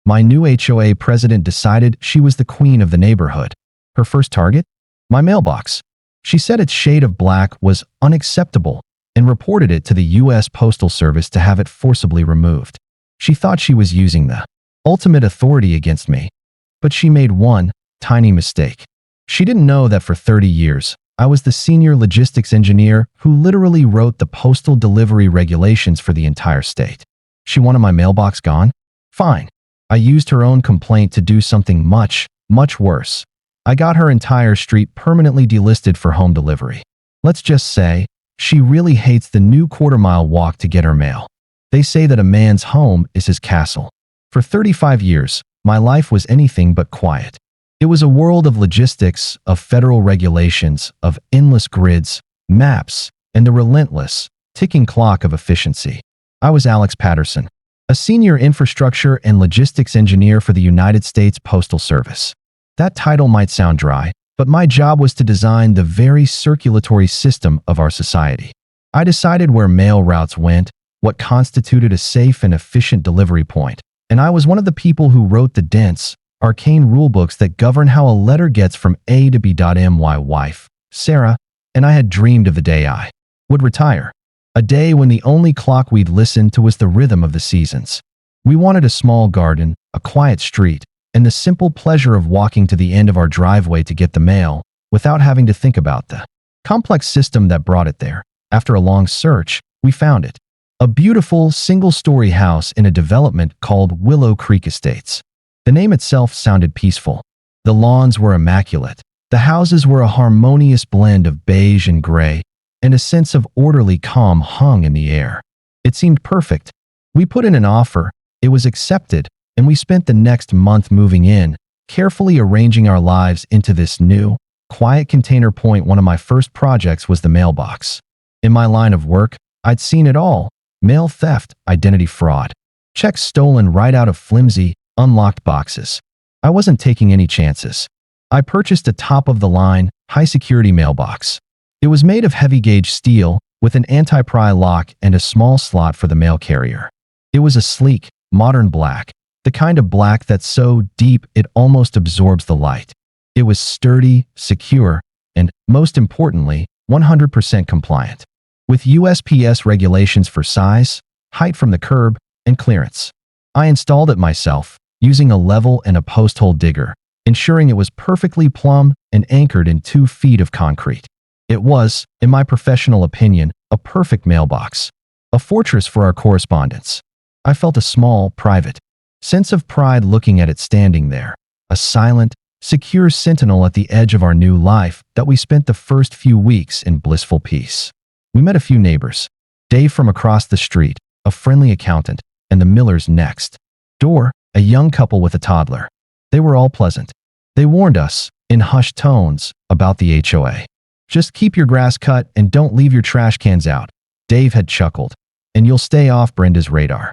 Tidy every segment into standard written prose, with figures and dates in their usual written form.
my new HOA president decided she was the queen of the neighborhood. Her first target? My mailbox. She said its shade of black was unacceptable and reported it to the US Postal Service to have it forcibly removed. She thought she was using the ultimate authority against me. But she made one tiny mistake. She didn't know that for 30 years, I was the senior logistics engineer who literally wrote the postal delivery regulations for the entire state. She wanted my mailbox gone? Fine. I used her own complaint to do something much, much worse. I got her entire street permanently delisted for home delivery. Let's just say, she really hates the new quarter-mile walk to get her mail. They say that a man's home is his castle. For 35 years, my life was anything but quiet. It was a world of logistics, of federal regulations, of endless grids, maps, and the relentless, ticking clock of efficiency. I was Alex Patterson, a senior infrastructure and logistics engineer for the United States Postal Service. That title might sound dry, but my job was to design the very circulatory system of our society. I decided where mail routes went, what constituted a safe and efficient delivery point, and I was one of the people who wrote the dense, arcane rulebooks that govern how a letter gets from A to B. My wife, Sarah, and I had dreamed of the day I would retire. A day when the only clock we'd listen to was the rhythm of the seasons. We wanted a small garden, a quiet street, and the simple pleasure of walking to the end of our driveway to get the mail without having to think about the complex system that brought it there. After a long search, we found it. A beautiful, single-story house in a development called Willow Creek Estates. The name itself sounded peaceful. The lawns were immaculate. The houses were a harmonious blend of beige and gray, and a sense of orderly calm hung in the air. It seemed perfect. We put in an offer, it was accepted, and we spent the next month moving in, carefully arranging our lives into this new, quiet container point. One of my first projects was the mailbox. In my line of work, I'd seen it all: mail theft, identity fraud, checks stolen right out of flimsy, unlocked boxes. I wasn't taking any chances. I purchased a top-of-the-line, high-security mailbox. It was made of heavy-gauge steel, with an anti-pry lock and a small slot for the mail carrier. It was a sleek, modern black, the kind of black that's so deep it almost absorbs the light. It was sturdy, secure, and, most importantly, 100% compliant with USPS regulations for size, height from the curb, and clearance. I installed it myself, using a level and a post hole digger, ensuring it was perfectly plumb and anchored in 2 feet of concrete. It was, in my professional opinion, a perfect mailbox, a fortress for our correspondence. I felt a small, private sense of pride looking at it standing there, a silent, secure sentinel at the edge of our new life that we spent the first few weeks in blissful peace. We met a few neighbors. Dave from across the street, a friendly accountant, and the Millers next door, a young couple with a toddler. They were all pleasant. They warned us, in hushed tones, about the HOA. Just keep your grass cut and don't leave your trash cans out. Dave had chuckled. And you'll stay off Brenda's radar.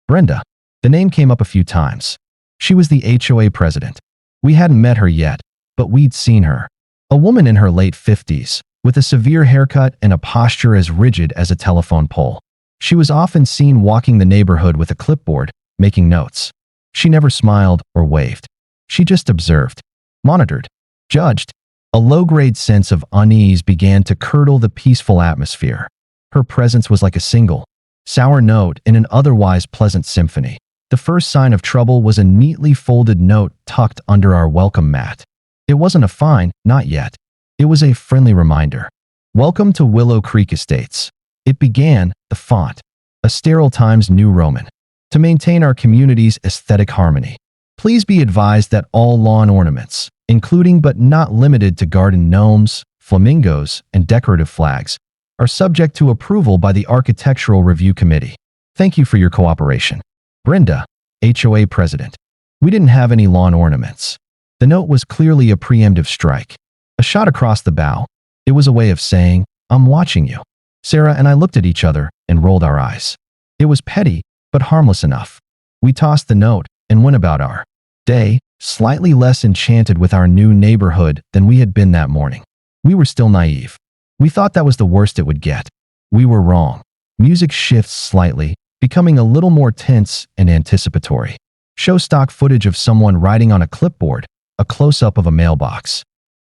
Brenda. The name came up a few times. She was the HOA president. We hadn't met her yet, but we'd seen her. A woman in her late 50s, with a severe haircut and a posture as rigid as a telephone pole. She was often seen walking the neighborhood with a clipboard, making notes. She never smiled or waved. She just observed, monitored, judged. A low-grade sense of unease began to curdle the peaceful atmosphere. Her presence was like a single, sour note in an otherwise pleasant symphony. The first sign of trouble was a neatly folded note tucked under our welcome mat. It wasn't a fine, not yet. It was a friendly reminder. Welcome to Willow Creek Estates. It began, the font, a sterile Times New Roman, to maintain our community's aesthetic harmony. Please be advised that all lawn ornaments, including but not limited to garden gnomes, flamingos, and decorative flags, are subject to approval by the Architectural Review Committee. Thank you for your cooperation. Brenda, HOA president. We didn't have any lawn ornaments. The note was clearly a preemptive strike. A shot across the bow. It was a way of saying, I'm watching you. Sarah and I looked at each other and rolled our eyes. It was petty, but harmless enough. We tossed the note and went about our day, slightly less enchanted with our new neighborhood than we had been that morning. We were still naive. We thought that was the worst it would get. We were wrong. Music shifts slightly, becoming a little more tense and anticipatory. show stock footage of someone writing on a clipboard, a close-up of a mailbox.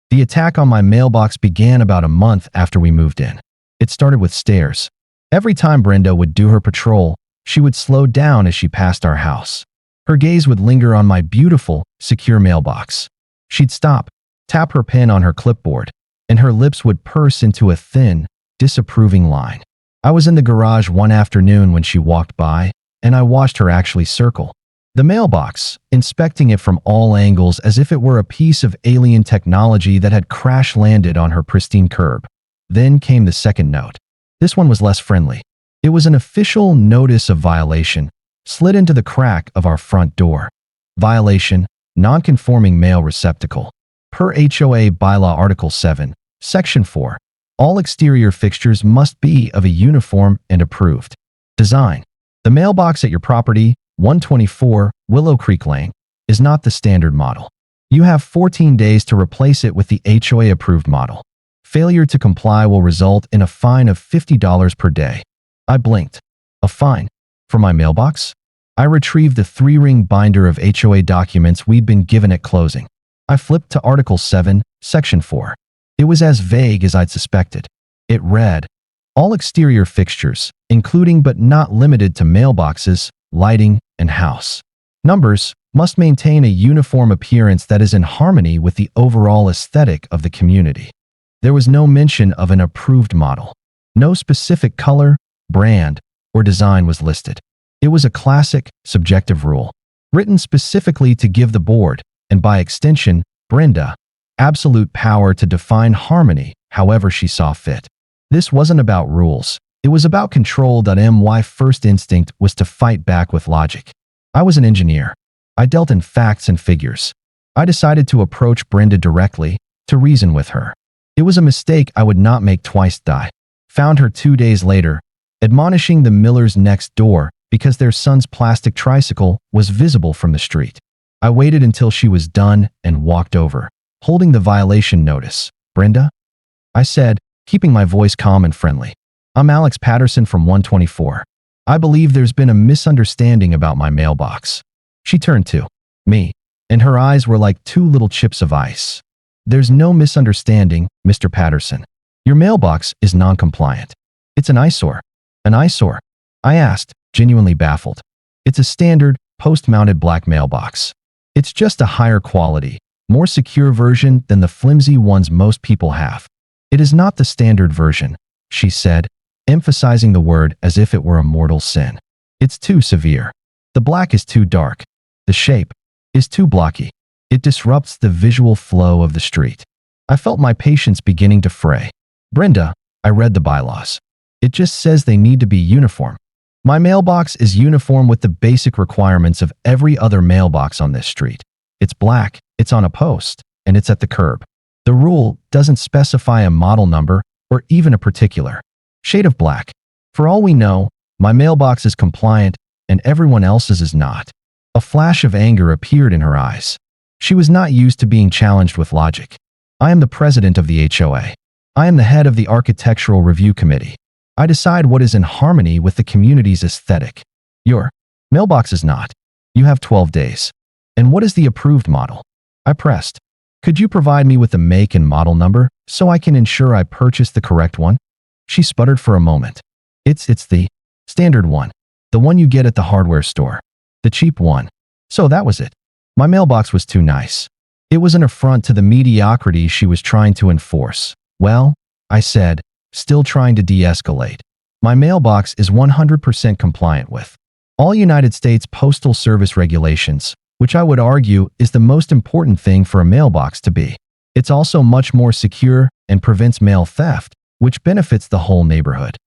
The attack on my mailbox began about a month after we moved in. It started with stares. Every time Brenda would do her patrol, she would slow down as she passed our house. Her gaze would linger on my beautiful, secure mailbox. She'd stop, tap her pen on her clipboard, and her lips would purse into a thin, disapproving line. I was in the garage one afternoon when she walked by, and I watched her actually circle the mailbox, inspecting it from all angles as if it were a piece of alien technology that had crash-landed on her pristine curb. Then came the second note. This one was less friendly. It was an official notice of violation, slid into the crack of our front door. Violation, non-conforming mail receptacle. Per HOA Bylaw Article 7, Section 4, all exterior fixtures must be of a uniform and approved design. The mailbox at your property, 124 Willow Creek Lane, is not the standard model. You have 14 days to replace it with the HOA-approved model. Failure to comply will result in a fine of $50 per day. I blinked. A fine? For my mailbox? I retrieved the 3-ring binder of HOA documents we'd been given at closing. I flipped to Article 7, Section 4. It was as vague as I'd suspected. It read, all exterior fixtures, including but not limited to mailboxes, lighting, and house numbers, must maintain a uniform appearance that is in harmony with the overall aesthetic of the community. There was no mention of an approved model. No specific color, brand, or design was listed. It was a classic, subjective rule, written specifically to give the board, and by extension, Brenda, absolute power to define harmony however she saw fit. This wasn't about rules. It was about control. My first instinct was to fight back with logic. I was an engineer. I dealt in facts and figures. I decided to approach Brenda directly, to reason with her. It was a mistake I would not make twice. Found her 2 days later, admonishing the Millers next door because their son's plastic tricycle was visible from the street. I waited until she was done and walked over, holding the violation notice. Brenda? I said, keeping my voice calm and friendly. I'm Alex Patterson from 124. I believe there's been a misunderstanding about my mailbox. She turned to me, and her eyes were like 2 little chips of ice. There's no misunderstanding, Mr. Patterson. Your mailbox is non-compliant. It's an eyesore. An eyesore? I asked, genuinely baffled. It's a standard, post-mounted black mailbox. It's just a higher quality, more secure version than the flimsy ones most people have. It is not the standard version, she said, emphasizing the word as if it were a mortal sin. It's too severe. The black is too dark. The shape is too blocky. It disrupts the visual flow of the street. I felt my patience beginning to fray. Brenda, I read the bylaws. It just says they need to be uniform. My mailbox is uniform with the basic requirements of every other mailbox on this street. It's black, it's on a post, and it's at the curb. The rule doesn't specify a model number or even a particular shade of black. For all we know, my mailbox is compliant and everyone else's is not. A flash of anger appeared in her eyes. She was not used to being challenged with logic. I am the president of the HOA. I am the head of the Architectural Review Committee. I decide what is in harmony with the community's aesthetic. Your mailbox is not. You have 12 days. And what is the approved model? I pressed. Could you provide me with the make and model number so I can ensure I purchase the correct one? She sputtered for a moment. It's the standard one. The one you get at the hardware store. The cheap one. So that was it. My mailbox was too nice. It was an affront to the mediocrity she was trying to enforce. Well, I said, still trying to de-escalate. My mailbox is 100% compliant with all United States Postal Service regulations, which I would argue is the most important thing for a mailbox to be. It's also much more secure and prevents mail theft, which benefits the whole neighborhood.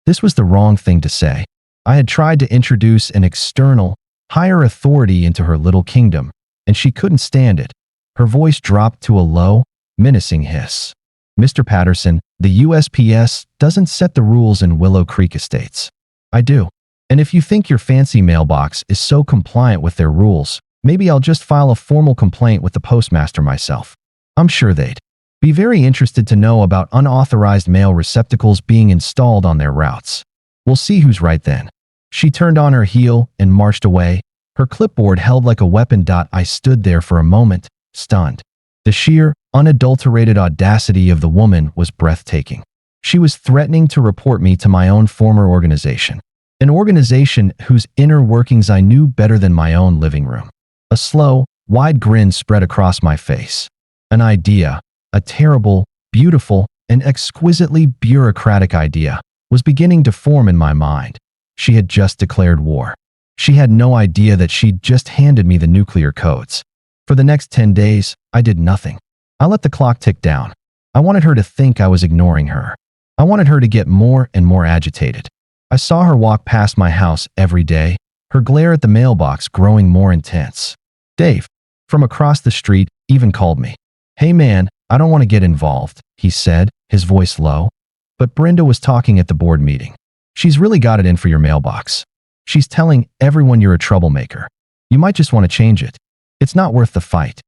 This was the wrong thing to say. I had tried to introduce an external, higher authority into her little kingdom, and she couldn't stand it. Her voice dropped to a low, menacing hiss. Mr. Patterson, the USPS doesn't set the rules in Willow Creek Estates. I do. And if you think your fancy mailbox is so compliant with their rules, maybe I'll just file a formal complaint with the postmaster myself. I'm sure they'd be very interested to know about unauthorized mail receptacles being installed on their routes. We'll see who's right then. She turned on her heel and marched away, her clipboard held like a weapon. I stood there for a moment, stunned. The sheer, unadulterated audacity of the woman was breathtaking. She was threatening to report me to my own former organization, an organization whose inner workings I knew better than my own living room. A slow, wide grin spread across my face. An idea, a terrible, beautiful, and exquisitely bureaucratic idea, was beginning to form in my mind. She had just declared war. She had no idea that she'd just handed me the nuclear codes. For the next 10 days, I did nothing. I let the clock tick down. I wanted her to think I was ignoring her. I wanted her to get more and more agitated. I saw her walk past my house every day, her glare at the mailbox growing more intense. Dave, from across the street, even called me. "Hey man, I don't want to get involved," he said, his voice low. "But Brenda was talking at the board meeting. She's really got it in for your mailbox. She's telling everyone you're a troublemaker. You might just want to change it. It's not worth the fight."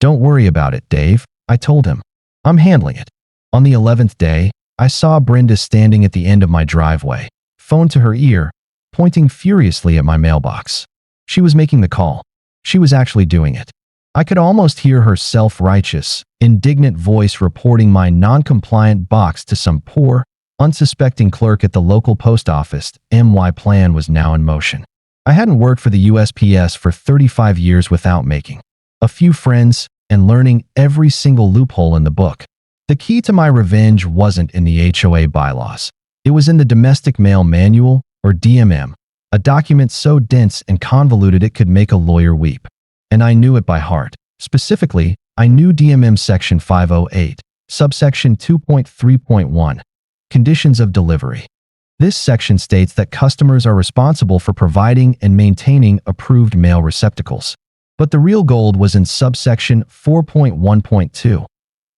"Don't worry about it, Dave," I told him. "I'm handling it." On the 11th day, I saw Brenda standing at the end of my driveway, phone to her ear, pointing furiously at my mailbox. She was making the call. She was actually doing it. I could almost hear her self-righteous, indignant voice reporting my non-compliant box to some poor, unsuspecting clerk at the local post office. My plan was now in motion. I hadn't worked for the USPS for 35 years without making a few friends and learning every single loophole in the book. The key to my revenge wasn't in the HOA bylaws. It was in the Domestic Mail Manual, or DMM, a document so dense and convoluted it could make a lawyer weep. And I knew it by heart. Specifically, I knew DMM Section 508, subsection 2.3.1, Conditions of Delivery. This section states that customers are responsible for providing and maintaining approved mail receptacles. But the real gold was in subsection 4.1.2.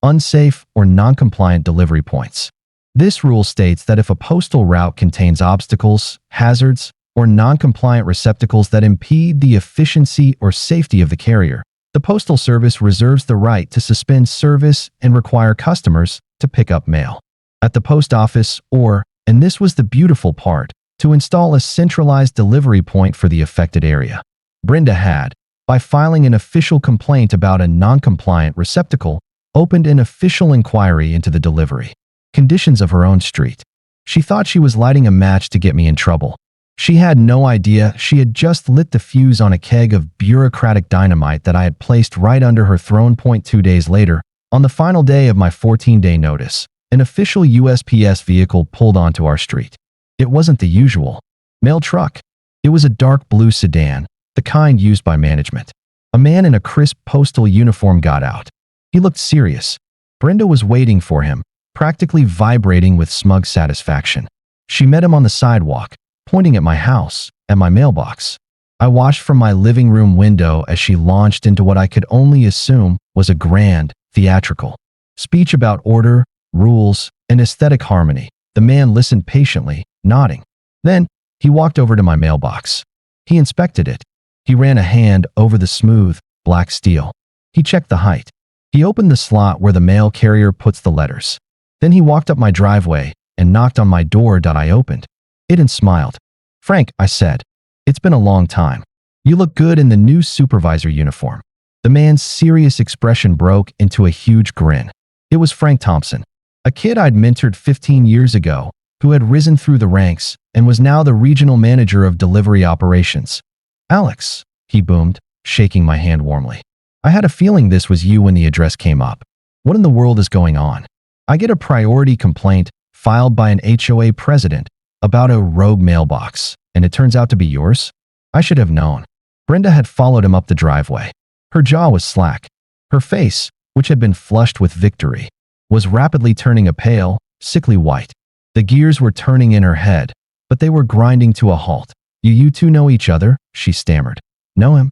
Unsafe or non-compliant delivery points. This rule states that if a postal route contains obstacles, hazards, or non-compliant receptacles that impede the efficiency or safety of the carrier, the Postal Service reserves the right to suspend service and require customers to pick up mail at the post office or, and this was the beautiful part, to install a centralized delivery point for the affected area. Brenda had, by filing an official complaint about a non-compliant receptacle, opened an official inquiry into the delivery conditions of her own street. She thought she was lighting a match to get me in trouble. She had no idea she had just lit the fuse on a keg of bureaucratic dynamite that I had placed right under her throne. 2 days later, on the final day of my 14-day notice, an official USPS vehicle pulled onto our street. It wasn't the usual mail truck. It was a dark blue sedan, the kind used by management. A man in a crisp postal uniform got out. He looked serious. Brenda was waiting for him, practically vibrating with smug satisfaction. She met him on the sidewalk, pointing at my house, at my mailbox. I watched from my living room window as she launched into what I could only assume was a grand, theatrical speech about order, rules, and aesthetic harmony. The man listened patiently, nodding. Then, he walked over to my mailbox. He inspected it. He ran a hand over the smooth, black steel. He checked the height. He opened the slot where the mail carrier puts the letters. Then he walked up my driveway and knocked on my door. I opened it and smiled. "Frank," I said, "it's been a long time. You look good in the new supervisor uniform." The man's serious expression broke into a huge grin. It was Frank Thompson, a kid I'd mentored 15 years ago, who had risen through the ranks and was now the regional manager of delivery operations. "Alex," he boomed, shaking my hand warmly. "I had a feeling this was you when the address came up. What in the world is going on?" "I get a priority complaint filed by an HOA president about a rogue mailbox, and it turns out to be yours?" I should have known. Brenda had followed him up the driveway. Her jaw was slack. Her face, which had been flushed with victory, was rapidly turning a pale, sickly white. The gears were turning in her head, but they were grinding to a halt. You two know each other?" she stammered. "Know him?"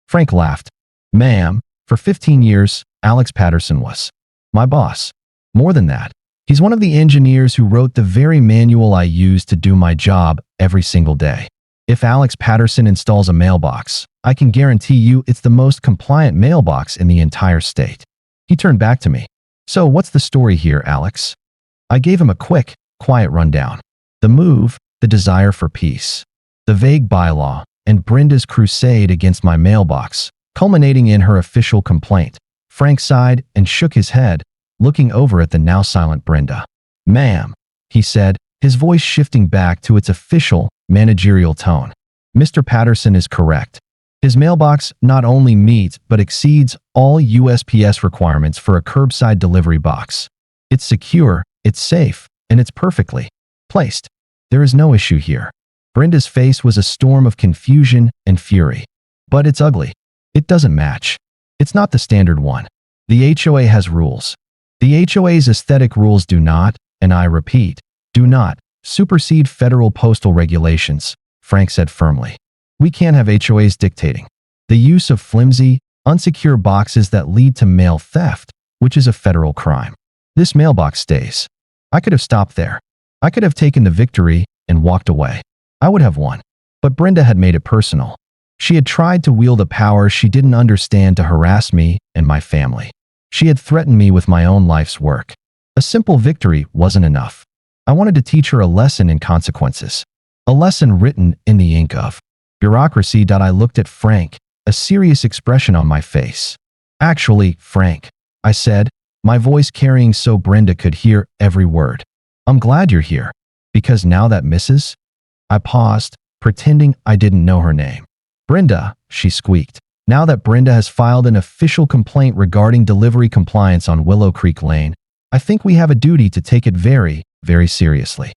Frank laughed. "Ma'am, for 15 years, Alex Patterson was my boss. More than that, he's one of the engineers who wrote the very manual I use to do my job every single day. If Alex Patterson installs a mailbox, I can guarantee you it's the most compliant mailbox in the entire state." He turned back to me. "So what's the story here, Alex?" I gave him a quick, quiet rundown. The move, the desire for peace, the vague bylaw, and Brenda's crusade against my mailbox, culminating in her official complaint. Frank sighed and shook his head, looking over at the now silent Brenda. "Ma'am," he said, his voice shifting back to its official, managerial tone. "Mr. Patterson is correct. His mailbox not only meets but exceeds all USPS requirements for a curbside delivery box. It's secure, it's safe, and it's perfectly placed. There is no issue here." Brenda's face was a storm of confusion and fury. "But it's ugly. It doesn't match. It's not the standard one. The HOA has rules. The HOA's aesthetic rules do not, and I repeat, do not, supersede federal postal regulations," Frank said firmly. "We can't have HOAs dictating the use of flimsy, unsecure boxes that lead to mail theft, which is a federal crime. This mailbox stays." I could have stopped there. I could have taken the victory and walked away. I would have won. But Brenda had made it personal. She had tried to wield a power she didn't understand to harass me and my family. She had threatened me with my own life's work. A simple victory wasn't enough. I wanted to teach her a lesson in consequences. A lesson written in the ink of bureaucracy. I looked at Frank, a serious expression on my face. "Actually, Frank," I said, my voice carrying so Brenda could hear every word. "I'm glad you're here. Because now that Mrs. I paused, pretending I didn't know her name. "Brenda," she squeaked. "Now that Brenda has filed an official complaint regarding delivery compliance on Willow Creek Lane, I think we have a duty to take it very, very seriously."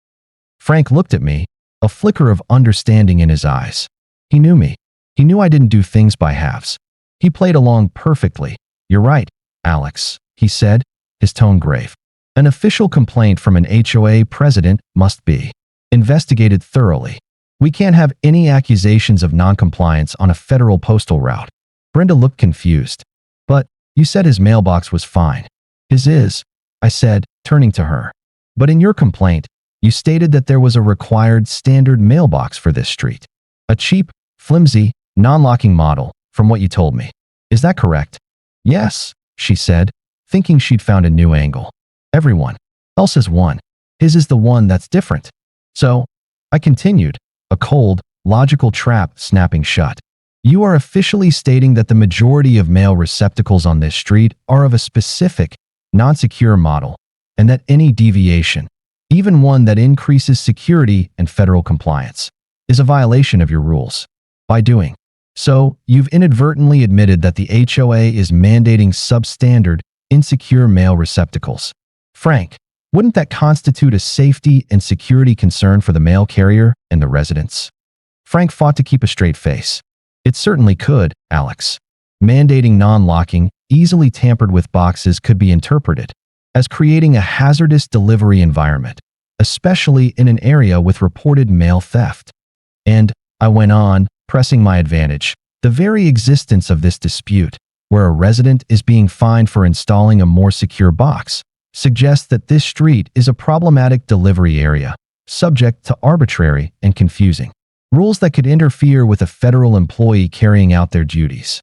Frank looked at me, a flicker of understanding in his eyes. He knew me. He knew I didn't do things by halves. He played along perfectly. "You're right, Alex," he said, his tone grave. "An official complaint from an HOA president must be investigated thoroughly. We can't have any accusations of noncompliance on a federal postal route." Brenda looked confused. "But you said his mailbox was fine." "His is," I said, turning to her. "But in your complaint, you stated that there was a required standard mailbox for this street. A cheap, flimsy, non-locking model, from what you told me. Is that correct?" "Yes," she said, thinking she'd found a new angle. "Everyone else has one. His is the one that's different." "So," I continued, a cold, logical trap snapping shut, "you are officially stating that the majority of mail receptacles on this street are of a specific, non-secure model, and that any deviation, even one that increases security and federal compliance, is a violation of your rules. By doing so, you've inadvertently admitted that the HOA is mandating substandard, insecure mail receptacles. Frank, wouldn't that constitute a safety and security concern for the mail carrier and the residents?" Frank fought to keep a straight face. "It certainly could, Alex. Mandating non-locking, easily tampered with boxes could be interpreted as creating a hazardous delivery environment, especially in an area with reported mail theft. And," I went on, pressing my advantage, "the very existence of this dispute, where a resident is being fined for installing a more secure box, suggests that this street is a problematic delivery area, subject to arbitrary and confusing rules that could interfere with a federal employee carrying out their duties."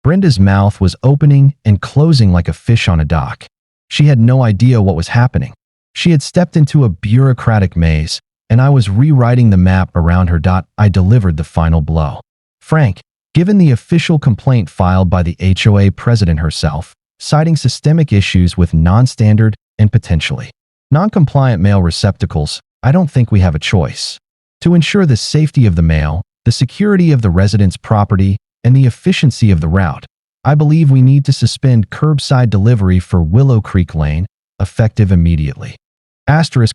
Brenda's mouth was opening and closing like a fish on a dock. She had no idea what was happening. She had stepped into a bureaucratic maze, and I was rewriting the map around her. I delivered the final blow. "Frank, given the official complaint filed by the HOA president herself, citing systemic issues with non-standard and potentially non-compliant mail receptacles, I don't think we have a choice. To ensure the safety of the mail, the security of the resident's property, and the efficiency of the route, I believe we need to suspend curbside delivery for Willow Creek Lane, effective immediately."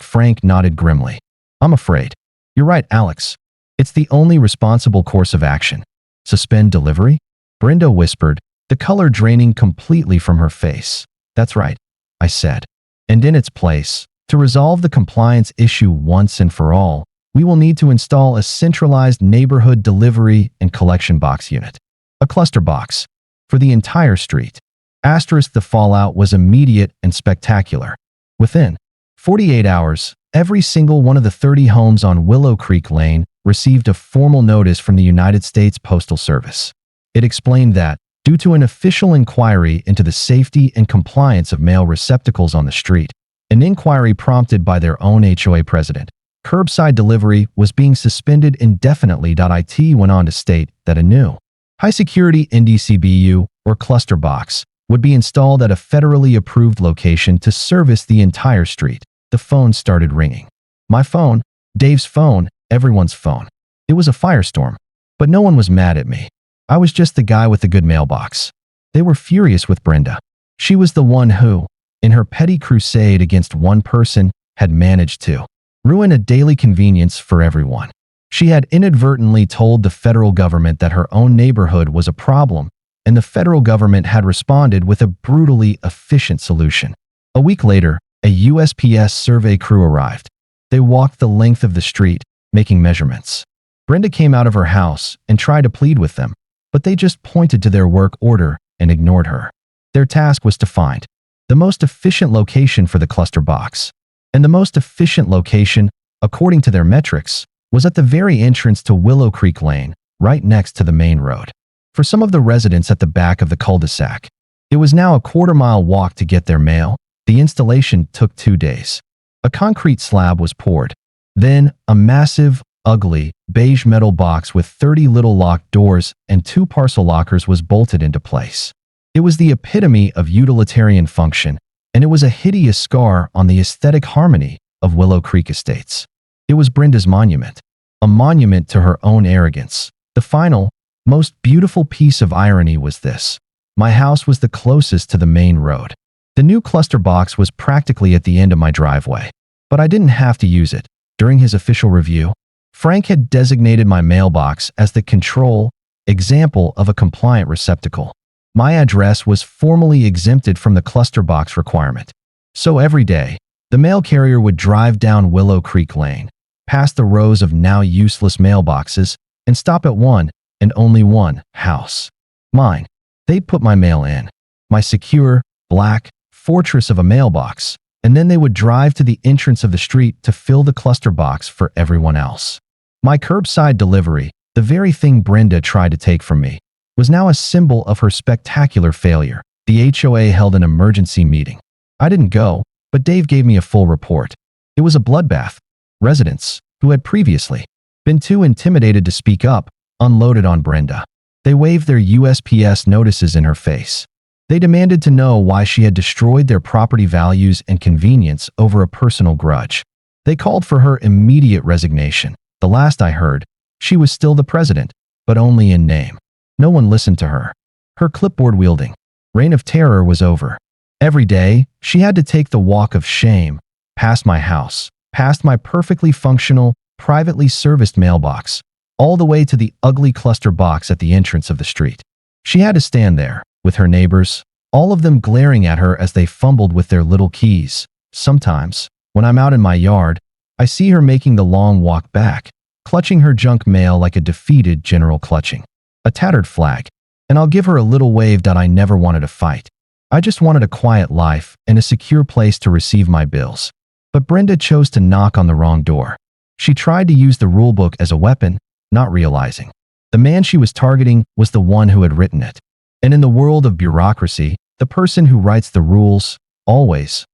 Frank nodded grimly. "I'm afraid. You're right, Alex. It's the only responsible course of action." "Suspend delivery?" Brenda whispered, the color draining completely from her face. "That's right," I said. "And in its place, to resolve the compliance issue once and for all, we will need to install a centralized neighborhood delivery and collection box unit. A cluster box. For the entire street." The fallout was immediate and spectacular. Within 48 hours, every single one of the 30 homes on Willow Creek Lane received a formal notice from the United States Postal Service. It explained that, due to an official inquiry into the safety and compliance of mail receptacles on the street, an inquiry prompted by their own HOA president, Curbside delivery was being suspended indefinitely. It went on to state that a new high-security NDCBU or cluster box would be installed at a federally approved location to service the entire street. The phone started ringing. My phone, Dave's phone, everyone's phone. It was a firestorm, but no one was mad at me. I was just the guy with the good mailbox. They were furious with Brenda. She was the one who, in her petty crusade against one person, had managed to ruin a daily convenience for everyone. She had inadvertently told the federal government that her own neighborhood was a problem, and the federal government had responded with a brutally efficient solution. A week later, a USPS survey crew arrived. They walked the length of the street, making measurements. Brenda came out of her house and tried to plead with them, but they just pointed to their work order and ignored her. Their task was to find the most efficient location for the cluster box. And the most efficient location, according to their metrics, was at the very entrance to Willow Creek Lane, right next to the main road. For some of the residents at the back of the cul-de-sac, it was now a quarter-mile walk to get their mail. The installation took 2 days. A concrete slab was poured. Then, a massive, ugly, beige metal box with 30 little locked doors and 2 parcel lockers was bolted into place. It was the epitome of utilitarian function, and it was a hideous scar on the aesthetic harmony of Willow Creek Estates. It was Brenda's monument, a monument to her own arrogance. The final, most beautiful piece of irony was this. My house was the closest to the main road. The new cluster box was practically at the end of my driveway, but I didn't have to use it. During his official review, Frank had designated my mailbox as the control example of a compliant receptacle. My address was formally exempted from the cluster box requirement. So every day, the mail carrier would drive down Willow Creek Lane, past the rows of now useless mailboxes, and stop at one and only one house. Mine. They'd put my mail in, my secure, black fortress of a mailbox, and then they would drive to the entrance of the street to fill the cluster box for everyone else. My curbside delivery, the very thing Brenda tried to take from me, was now a symbol of her spectacular failure. The HOA held an emergency meeting. I didn't go, but Dave gave me a full report. It was a bloodbath. Residents, who had previously been too intimidated to speak up, unloaded on Brenda. They waved their USPS notices in her face. They demanded to know why she had destroyed their property values and convenience over a personal grudge. They called for her immediate resignation. The last I heard, she was still the president, but only in name. No one listened to her. Her clipboard-wielding reign of terror was over. Every day, she had to take the walk of shame, past my house, past my perfectly functional, privately serviced mailbox, all the way to the ugly cluster box at the entrance of the street. She had to stand there, with her neighbors, all of them glaring at her as they fumbled with their little keys. Sometimes, when I'm out in my yard, I see her making the long walk back, clutching her junk mail like a defeated general clutching a tattered flag, and I'll give her a little wave. I never wanted to fight. I just wanted a quiet life and a secure place to receive my bills. But Brenda chose to knock on the wrong door. She tried to use the rulebook as a weapon, not realizing the man she was targeting was the one who had written it. And in the world of bureaucracy, the person who writes the rules always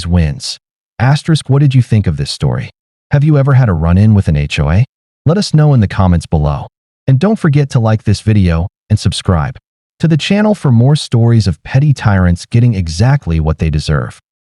wins. Asterisk, what did you think of this story? Have you ever had a run-in with an HOA? Let us know in the comments below. And don't forget to like this video and subscribe to the channel for more stories of petty tyrants getting exactly what they deserve.